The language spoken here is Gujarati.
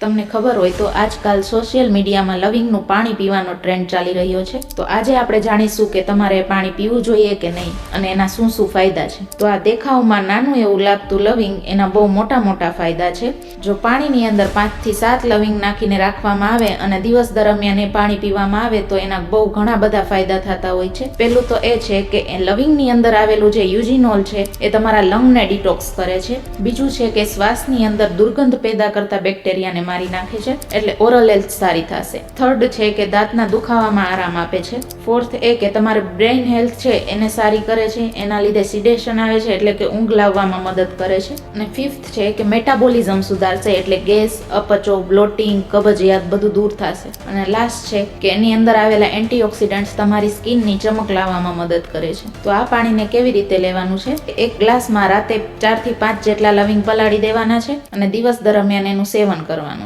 તમને ખબર હોય તો આજકાલ સોશિયલ મીડિયામાં લવિંગનું પાણી પીવાનો ટ્રેન્ડ ચાલી રહ્યો છે. તો આજે આપણે જાણીશું કે તમારે પાણી પીવું જોઈએ કે નહીં અને એના શું શું ફાયદા છે. તો આ દેખાવમાં નાનું એવું લાગતું લવિંગ એના બહુ મોટા ફાયદા છે. જો પાણીની અંદર 5 થી 7 લવિંગ નાખીને રાખવામાં આવે અને દિવસ દરમિયાન એ પાણી પીવામાં આવે તો એના બહુ ઘણા બધા ફાયદા થતા હોય છે. પહેલું તો એ છે કે લવિંગની અંદર આવેલું જે યુજીનોલ છે એ તમારા લંગને ડિટોક્સ કરે છે. બીજું છે કે શ્વાસની અંદર દુર્ગંધ પેદા કરતા બેક્ટેરિયાને મારી નાખે છે, એટલે ઓરલ હેલ્થ સારી થશે. થર્ડ છે કે દાંતના દુખાવામાં આરામ આપે છે. ફોર્થ એ કે તમારે બ્રેઇન હેલ્થ છે એને સારી કરે છે, એના લીધે સિડેશન આવે છે એટલે કે ઊંઘ લાવવામાં મદદ કરે છે. અને ફિફ્થ છે કે મેટાબોલિઝમ સુધારશે એટલે ગેસ, અપચો, બ્લોટિંગ, કબજિયાત બધું દૂર થશે. અને લાસ્ટ છે કે એની અંદર આવેલા એન્ટીઓક્સિડન્ટ્સ તમારી સ્કિનની ચમક લાવવામાં મદદ કરે છે. તો આ પાણીને કેવી રીતે લેવાનું છે? એક ગ્લાસમાં રાતે 4 થી 5 જેટલા લવિંગ પલાળી દેવાના છે અને દિવસ દરમિયાન એનું સેવન કરવાનું